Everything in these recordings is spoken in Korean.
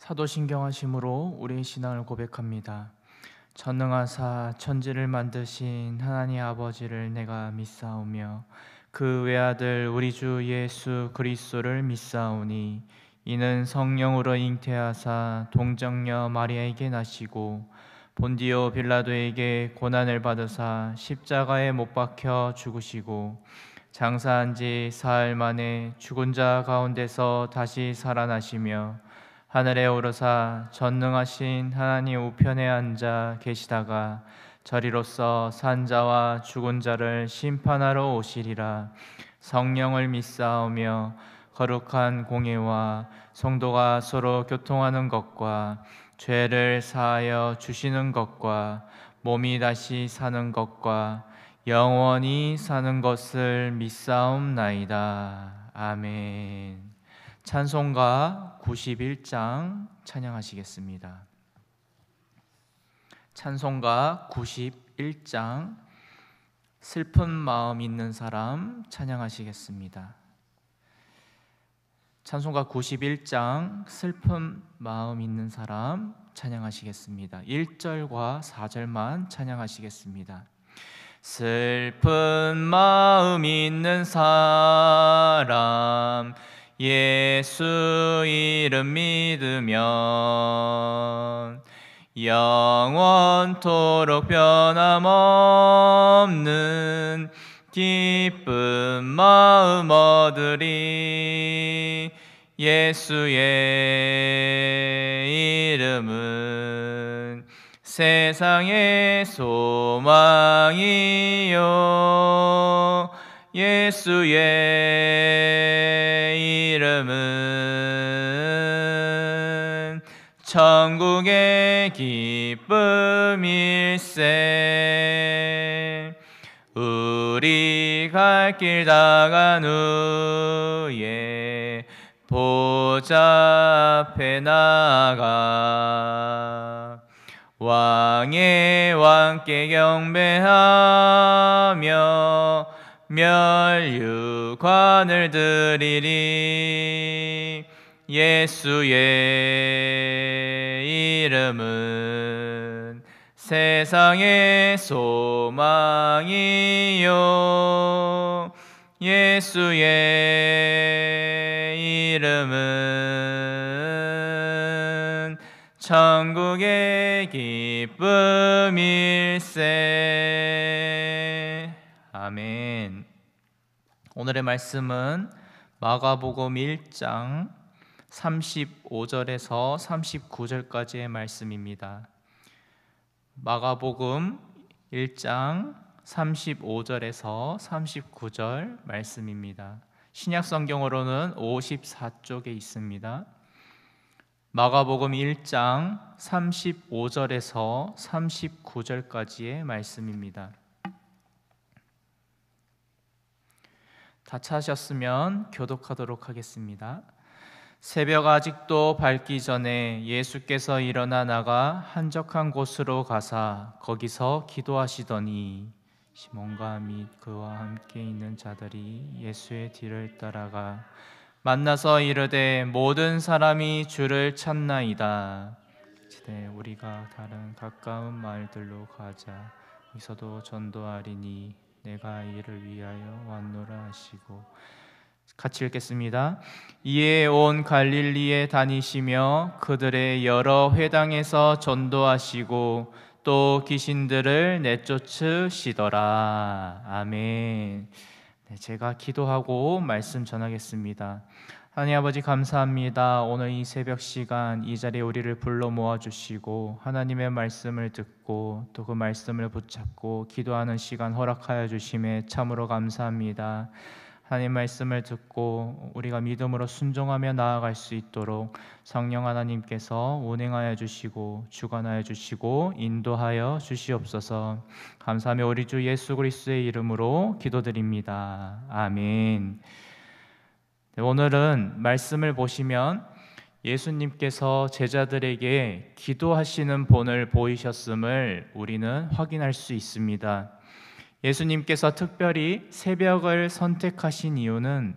사도신경하심으로 우리의 신앙을 고백합니다. 전능하사 천지를 만드신 하나님 아버지를 내가 믿사오며 그 외아들 우리 주 예수 그리스도를 믿사오니 이는 성령으로 잉태하사 동정녀 마리아에게 나시고 본디오 빌라도에게 고난을 받으사 십자가에 못 박혀 죽으시고 장사한 지 사흘 만에 죽은 자 가운데서 다시 살아나시며 하늘에 오르사 전능하신 하나님 우편에 앉아 계시다가 저리로서 산 자와 죽은 자를 심판하러 오시리라. 성령을 믿사오며 거룩한 공예와 성도가 서로 교통하는 것과 죄를 사하여 주시는 것과 몸이 다시 사는 것과 영원히 사는 것을 믿사옵나이다. 아멘. 찬송가 91장 찬양하시겠습니다. 찬송가 91장 슬픈 마음 있는 사람 찬양하시겠습니다. 찬송가 91장 슬픈 마음 있는 사람 찬양하시겠습니다. 1절과 4절만 찬양하시겠습니다. 슬픈 마음 있는 사람 예수 이름 믿으면 영원토록 변함없는 기쁜 마음 얻으리. 예수의 이름은 세상의 소망이요 예수의 이름은 천국의 기쁨일세. 우리 갈 길 다간 후에 보좌 앞에 나가 왕의 왕께 경배하며 멸류관을 드리리. 예수의 이름은 세상의 소망이요 예수의 이름은 천국의 기쁨일세. 아멘. 오늘의 말씀은 마가복음 1장 35절에서 39절까지의 말씀입니다. 마가복음 1장 35절에서 39절 말씀입니다. 신약성경으로는 54쪽에 있습니다. 마가복음 1장 35절에서 39절까지의 말씀입니다. 다 찾으셨으면 교독하도록 하겠습니다. 새벽 아직도 밝기 전에 예수께서 일어나 나가 한적한 곳으로 가사 거기서 기도하시더니 시몬과 및 그와 함께 있는 자들이 예수의 뒤를 따라가 만나서 이르되 모든 사람이 주를 찾나이다. 이제 우리가 다른 가까운 마을들로 가자. 거기서도 전도하리니 내가 이를 위하여 왔노라 하시고. 같이 읽겠습니다. 이에 온 갈릴리에 다니시며 그들의 여러 회당에서 전도하시고 또 귀신들을 내쫓으시더라. 아멘. 네, 제가 기도하고 말씀 전하겠습니다. 하나님 아버지 감사합니다. 오늘 이 새벽 시간 이 자리에 우리를 불러 모아주시고 하나님의 말씀을 듣고 또 그 말씀을 붙잡고 기도하는 시간 허락하여 주심에 참으로 감사합니다. 하나님 말씀을 듣고 우리가 믿음으로 순종하며 나아갈 수 있도록 성령 하나님께서 운행하여 주시고 주관하여 주시고 인도하여 주시옵소서. 감사하며 우리 주 예수 그리스도의 이름으로 기도드립니다. 아멘. 네, 오늘은 말씀을 보시면 예수님께서 제자들에게 기도하시는 본을 보이셨음을 우리는 확인할 수 있습니다. 예수님께서 특별히 새벽을 선택하신 이유는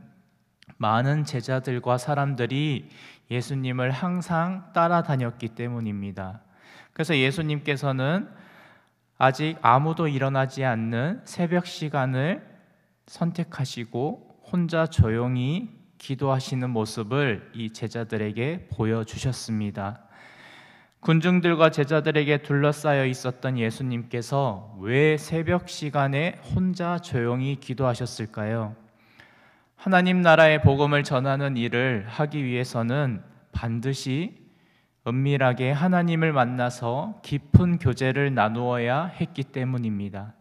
많은 제자들과 사람들이 예수님을 항상 따라다녔기 때문입니다. 그래서 예수님께서는 아직 아무도 일어나지 않는 새벽 시간을 선택하시고 혼자 조용히 기도하시는 모습을 이 제자들에게 보여주셨습니다. 군중들과 제자들에게 둘러싸여 있었던 예수님께서 왜 새벽 시간에 혼자 조용히 기도하셨을까요? 하나님 나라의 복음을 전하는 일을 하기 위해서는 반드시 은밀하게 하나님을 만나서 깊은 교제를 나누어야 했기 때문입니다.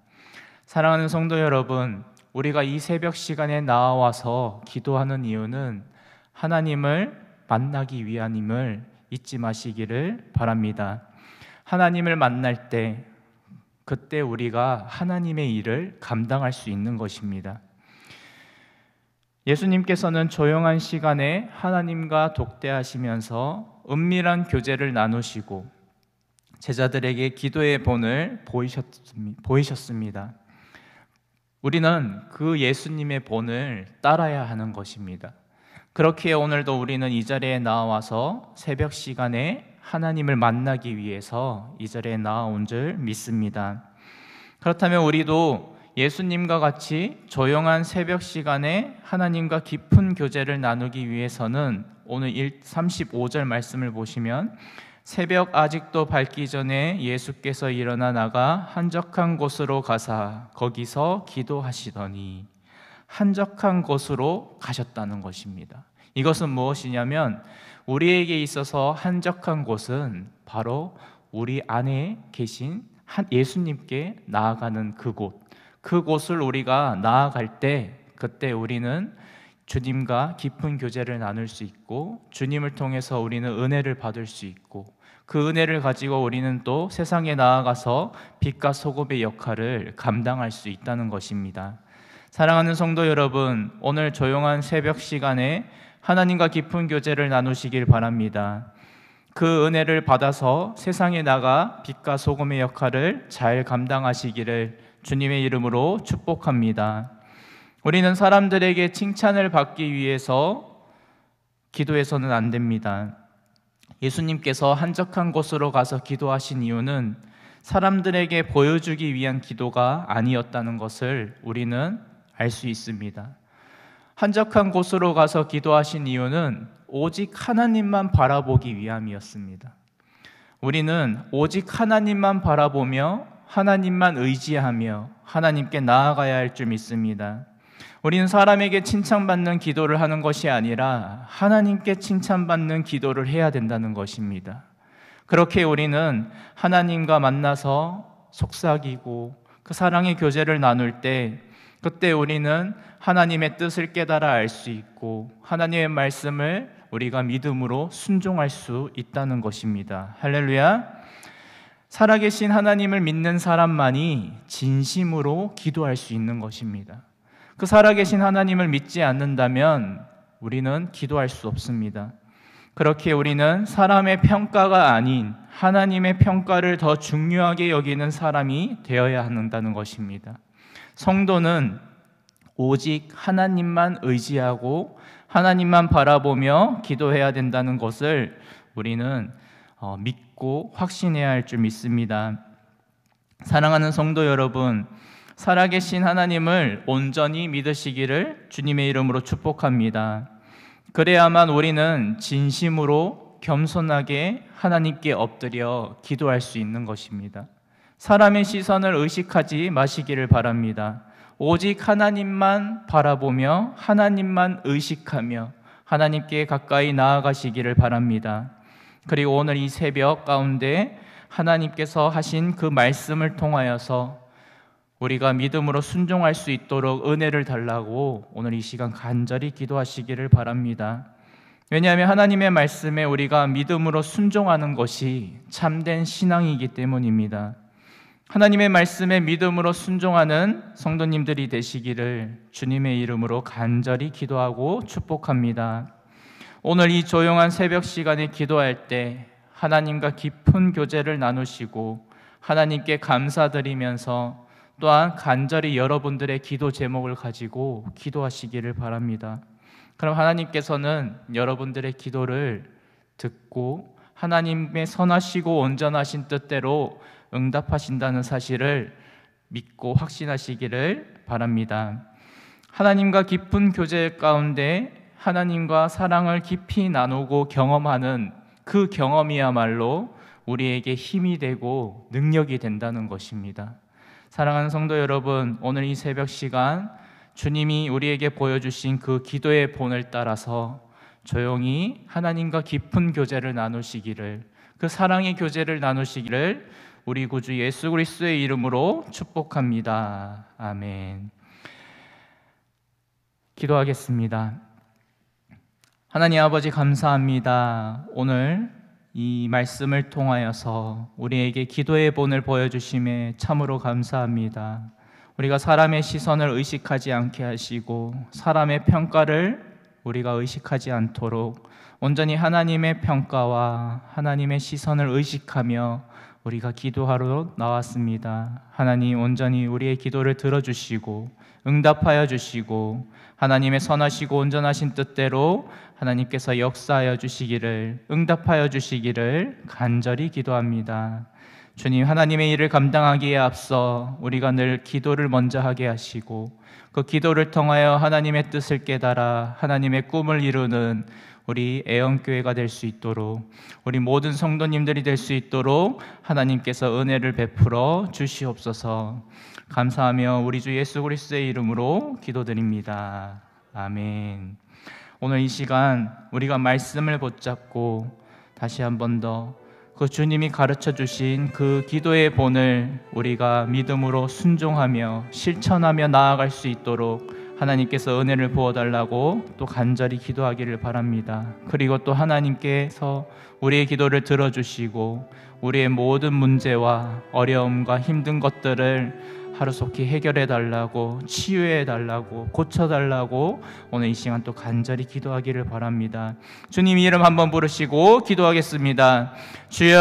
사랑하는 성도 여러분, 우리가 이 새벽 시간에 나와서 기도하는 이유는 하나님을 만나기 위함임을 잊지 마시기를 바랍니다. 하나님을 만날 때 그때 우리가 하나님의 일을 감당할 수 있는 것입니다. 예수님께서는 조용한 시간에 하나님과 독대하시면서 은밀한 교제를 나누시고 제자들에게 기도의 본을 보이셨습니다. 우리는 그 예수님의 본을 따라야 하는 것입니다. 그렇기에 오늘도 우리는 이 자리에 나와서 새벽 시간에 하나님을 만나기 위해서 이 자리에 나온 줄 믿습니다. 그렇다면 우리도 예수님과 같이 조용한 새벽 시간에 하나님과 깊은 교제를 나누기 위해서는 오늘 35절 말씀을 보시면 새벽 아직도 밝기 전에 예수께서 일어나 나가 한적한 곳으로 가사 거기서 기도하시더니 한적한 곳으로 가셨다는 것입니다. 이것은 무엇이냐면 우리에게 있어서 한적한 곳은 바로 우리 안에 계신 예수님께 나아가는 그곳을 우리가 나아갈 때 그때 우리는 주님과 깊은 교제를 나눌 수 있고 주님을 통해서 우리는 은혜를 받을 수 있고 그 은혜를 가지고 우리는 또 세상에 나아가서 빛과 소금의 역할을 감당할 수 있다는 것입니다. 사랑하는 성도 여러분, 오늘 조용한 새벽 시간에 하나님과 깊은 교제를 나누시길 바랍니다. 그 은혜를 받아서 세상에 나가 빛과 소금의 역할을 잘 감당하시기를 주님의 이름으로 축복합니다. 우리는 사람들에게 칭찬을 받기 위해서 기도해서는 안 됩니다. 예수님께서 한적한 곳으로 가서 기도하신 이유는 사람들에게 보여주기 위한 기도가 아니었다는 것을 우리는 알 수 있습니다. 한적한 곳으로 가서 기도하신 이유는 오직 하나님만 바라보기 위함이었습니다. 우리는 오직 하나님만 바라보며 하나님만 의지하며 하나님께 나아가야 할 줄 믿습니다. 우리는 사람에게 칭찬받는 기도를 하는 것이 아니라 하나님께 칭찬받는 기도를 해야 된다는 것입니다. 그렇게 우리는 하나님과 만나서 속삭이고 그 사랑의 교제를 나눌 때 그때 우리는 하나님의 뜻을 깨달아 알 수 있고 하나님의 말씀을 우리가 믿음으로 순종할 수 있다는 것입니다. 할렐루야. 살아계신 하나님을 믿는 사람만이 진심으로 기도할 수 있는 것입니다. 그 살아계신 하나님을 믿지 않는다면 우리는 기도할 수 없습니다. 그렇게 우리는 사람의 평가가 아닌 하나님의 평가를 더 중요하게 여기는 사람이 되어야 한다는 것입니다. 성도는 오직 하나님만 의지하고 하나님만 바라보며 기도해야 된다는 것을 우리는 믿고 확신해야 할 줄 믿습니다. 사랑하는 성도 여러분, 살아계신 하나님을 온전히 믿으시기를 주님의 이름으로 축복합니다. 그래야만 우리는 진심으로 겸손하게 하나님께 엎드려 기도할 수 있는 것입니다. 사람의 시선을 의식하지 마시기를 바랍니다. 오직 하나님만 바라보며 하나님만 의식하며 하나님께 가까이 나아가시기를 바랍니다. 그리고 오늘 이 새벽 가운데 하나님께서 하신 그 말씀을 통하여서 우리가 믿음으로 순종할 수 있도록 은혜를 달라고 오늘 이 시간 간절히 기도하시기를 바랍니다. 왜냐하면 하나님의 말씀에 우리가 믿음으로 순종하는 것이 참된 신앙이기 때문입니다. 하나님의 말씀에 믿음으로 순종하는 성도님들이 되시기를 주님의 이름으로 간절히 기도하고 축복합니다. 오늘 이 조용한 새벽 시간에 기도할 때 하나님과 깊은 교제를 나누시고 하나님께 감사드리면서 또한 간절히 여러분들의 기도 제목을 가지고 기도하시기를 바랍니다. 그럼 하나님께서는 여러분들의 기도를 듣고 하나님의 선하시고 온전하신 뜻대로 응답하신다는 사실을 믿고 확신하시기를 바랍니다. 하나님과 깊은 교제 가운데 하나님과 사랑을 깊이 나누고 경험하는 그 경험이야말로 우리에게 힘이 되고 능력이 된다는 것입니다. 사랑하는 성도 여러분, 오늘 이 새벽 시간 주님이 우리에게 보여주신 그 기도의 본을 따라서 조용히 하나님과 깊은 교제를 나누시기를, 그 사랑의 교제를 나누시기를 우리 구주 예수 그리스도의 이름으로 축복합니다. 아멘. 기도하겠습니다. 하나님 아버지 감사합니다. 오늘 이 말씀을 통하여서 우리에게 기도의 본을 보여주심에 참으로 감사합니다. 우리가 사람의 시선을 의식하지 않게 하시고 사람의 평가를 우리가 의식하지 않도록 온전히 하나님의 평가와 하나님의 시선을 의식하며 우리가 기도하러 나왔습니다. 하나님 온전히 우리의 기도를 들어주시고 응답하여 주시고 하나님의 선하시고 온전하신 뜻대로 하나님께서 역사하여 주시기를, 응답하여 주시기를 간절히 기도합니다. 주님, 하나님의 일을 감당하기에 앞서 우리가 늘 기도를 먼저 하게 하시고 그 기도를 통하여 하나님의 뜻을 깨달아 하나님의 꿈을 이루는 우리 애원교회가 될 수 있도록, 우리 모든 성도님들이 될 수 있도록 하나님께서 은혜를 베풀어 주시옵소서. 감사하며 우리 주 예수 그리스도의 이름으로 기도드립니다. 아멘. 오늘 이 시간 우리가 말씀을 붙잡고 다시 한 번 더 그 주님이 가르쳐 주신 그 기도의 본을 우리가 믿음으로 순종하며 실천하며 나아갈 수 있도록 하나님께서 은혜를 부어달라고 또 간절히 기도하기를 바랍니다. 그리고 또 하나님께서 우리의 기도를 들어주시고 우리의 모든 문제와 어려움과 힘든 것들을 하루속히 해결해 달라고, 치유해 달라고, 고쳐 달라고 오늘 이 시간 또 간절히 기도하기를 바랍니다. 주님 이름 한번 부르시고 기도하겠습니다. 주여,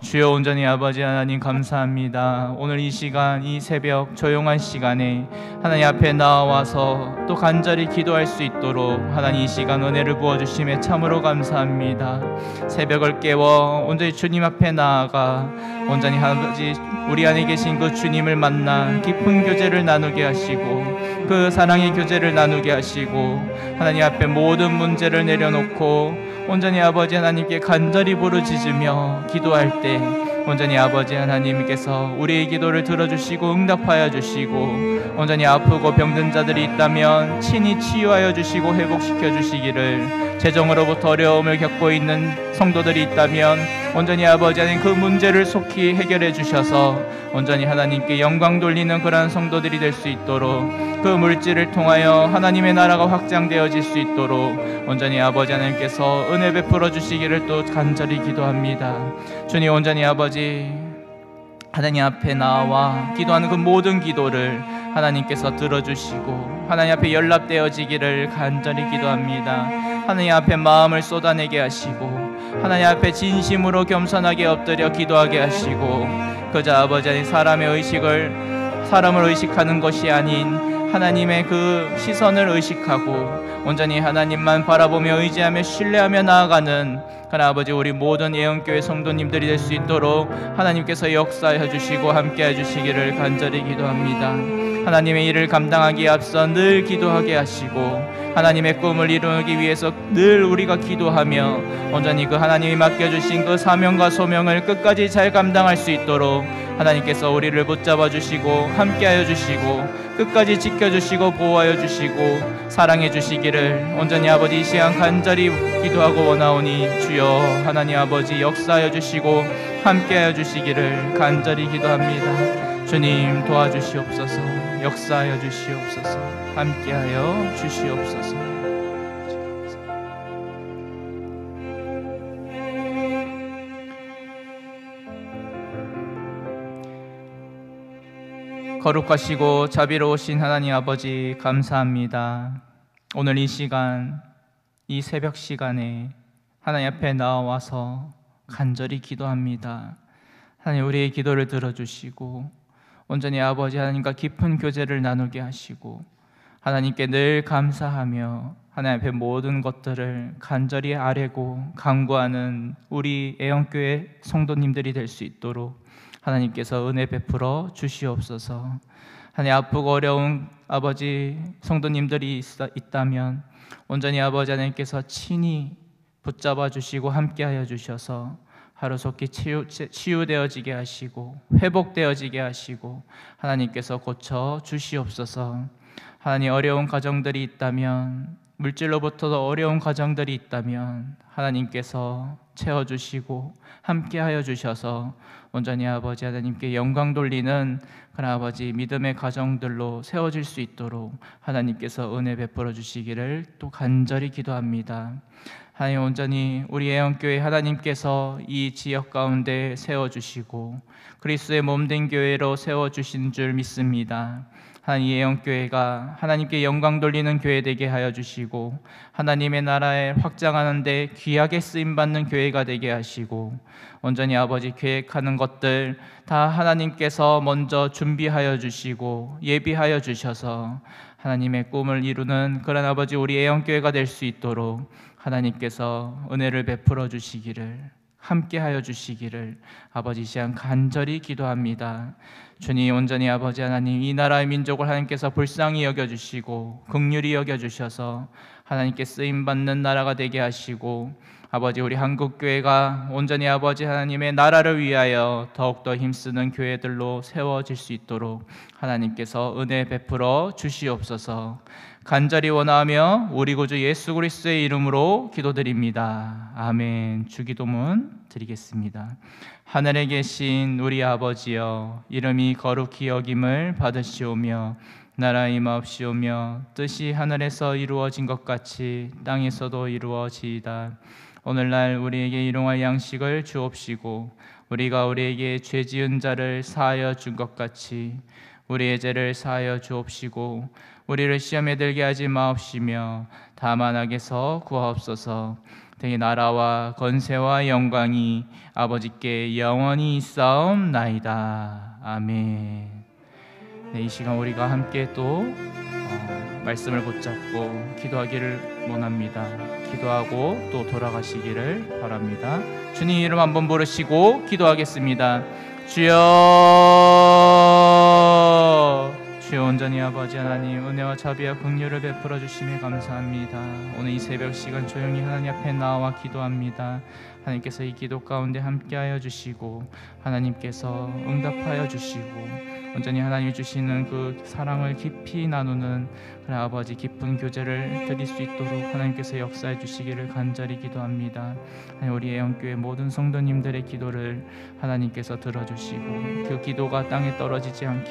주여 온전히 아버지 하나님 감사합니다. 오늘 이 시간, 이 새벽 조용한 시간에 하나님 앞에 나와서 또 간절히 기도할 수 있도록 하나님 이 시간 은혜를 부어주심에 참으로 감사합니다. 새벽을 깨워 온전히 주님 앞에 나아가 온전히 아버지 우리 안에 계신 그 주님을 만나 깊은 교제를 나누게 하시고 그 사랑의 교제를 나누게 하시고 하나님 앞에 모든 문제를 내려놓고 온전히 아버지 하나님께 간절히 부르짖으며 기도할 때 온전히 아버지 하나님께서 우리의 기도를 들어주시고 응답하여 주시고 온전히 아프고 병든 자들이 있다면 친히 치유하여 주시고 회복시켜 주시기를, 재정으로부터 어려움을 겪고 있는 성도들이 있다면 온전히 아버지 하나님 그 문제를 속히 해결해 주셔서 온전히 하나님께 영광 돌리는 그러한 성도들이 될 수 있도록 그 물질을 통하여 하나님의 나라가 확장되어질 수 있도록 온전히 아버지 하나님께서 은혜 베풀어 주시기를 또 간절히 기도합니다. 주님 온전히 아버지 하나님 앞에 나와 기도하는 그 모든 기도를 하나님께서 들어주시고 하나님 앞에 연락되어지기를 간절히 기도합니다. 하나님 앞에 마음을 쏟아내게 하시고 하나님 앞에 진심으로 겸손하게 엎드려 기도하게 하시고 그저 아버지 하나님 사람을 의식하는 것이 아닌 하나님의 그 시선을 의식하고 온전히 하나님만 바라보며 의지하며 신뢰하며 나아가는 그러나 아버지 우리 모든 예언교회 성도님들이 될 수 있도록 하나님께서 역사해 주시고 함께해 주시기를 간절히 기도합니다. 하나님의 일을 감당하기에 앞서 늘 기도하게 하시고 하나님의 꿈을 이루기 위해서 늘 우리가 기도하며 온전히 그 하나님이 맡겨주신 그 사명과 소명을 끝까지 잘 감당할 수 있도록 하나님께서 우리를 붙잡아 주시고 함께하여 주시고 끝까지 지켜주시고 보호하여 주시고 사랑해 주시기를 온전히 아버지 이 시간 간절히 기도하고 원하오니 주여 하나님 아버지 역사하여 주시고 함께하여 주시기를 간절히 기도합니다. 주님 도와주시옵소서, 역사하여 주시옵소서, 함께하여 주시옵소서. 거룩하시고 자비로우신 하나님 아버지 감사합니다. 오늘 이 시간, 이 새벽 시간에 하나님 앞에 나와서 간절히 기도합니다. 하나님 우리의 기도를 들어주시고 온전히 아버지 하나님과 깊은 교제를 나누게 하시고 하나님께 늘 감사하며 하나님 앞에 모든 것들을 간절히 아뢰고 간구하는 우리 애영교회 성도님들이 될 수 있도록 하나님께서 은혜 베풀어 주시옵소서. 하나님, 아프고 어려운 아버지 성도님들이 있다면 온전히 아버지 하나님께서 친히 붙잡아 주시고 함께하여 주셔서 하루속히 치유되어지게 하시고 회복되어지게 하시고 하나님께서 고쳐 주시옵소서. 하나님, 어려운 가정들이 있다면, 물질로부터도 어려운 가정들이 있다면 하나님께서 채워주시고 함께하여 주셔서 온전히 아버지 하나님께 영광 돌리는 그런 아버지 믿음의 가정들로 세워질 수 있도록 하나님께서 은혜 베풀어 주시기를 또 간절히 기도합니다. 하나님, 온전히 우리 애영교회 하나님께서 이 지역 가운데 세워주시고 그리스도의 몸된 교회로 세워주신 줄 믿습니다. 하나님, 이 애영교회가 하나님께 영광 돌리는 교회 되게 하여 주시고 하나님의 나라에 확장하는 데 귀하게 쓰임받는 교회가 되게 하시고 온전히 아버지 계획하는 것들 다 하나님께서 먼저 준비하여 주시고 예비하여 주셔서 하나님의 꿈을 이루는 그런 아버지 우리 애영교회가 될 수 있도록 하나님께서 은혜를 베풀어 주시기를, 함께하여 주시기를 아버지 시간 간절히 기도합니다. 주님, 온전히 아버지 하나님, 이 나라의 민족을 하나님께서 불쌍히 여겨주시고 긍휼히 여겨주셔서 하나님께 쓰임받는 나라가 되게 하시고 아버지 우리 한국교회가 온전히 아버지 하나님의 나라를 위하여 더욱더 힘쓰는 교회들로 세워질 수 있도록 하나님께서 은혜 베풀어 주시옵소서. 간절히 원하며 우리 구주 예수 그리스도의 이름으로 기도드립니다. 아멘. 주기도문 드리겠습니다. 하늘에 계신 우리 아버지여, 이름이 거룩히 여김을 받으시오며 나라 임하옵시오며 뜻이 하늘에서 이루어진 것 같이 땅에서도 이루어지이다. 오늘날 우리에게 일용할 양식을 주옵시고 우리가 우리에게 죄 지은 자를 사하여 준 것 같이 우리의 죄를 사하여 주옵시고 우리를 시험에 들게 하지 마옵시며 다만 악에서 구하옵소서. 되게 나라와 건세와 영광이 아버지께 영원히 있사옵나이다. 아멘. 네, 이 시간 우리가 함께 또 말씀을 붙잡고 기도하기를 원합니다. 기도하고 또 돌아가시기를 바랍니다. 주님 이름 한번 부르시고 기도하겠습니다. 주여, 주여, 온전히 아버지 하나님 은혜와 자비와 긍휼을 베풀어 주심에 감사합니다. 오늘 이 새벽 시간 조용히 하나님 앞에 나와 기도합니다. 하나님께서 이 기도 가운데 함께하여 주시고 하나님께서 응답하여 주시고 온전히 하나님이 주시는 그 사랑을 깊이 나누는 그런 아버지 깊은 교제를 드릴 수 있도록 하나님께서 역사해 주시기를 간절히 기도합니다. 하나님, 우리 애영교회 모든 성도님들의 기도를 하나님께서 들어주시고 그 기도가 땅에 떨어지지 않게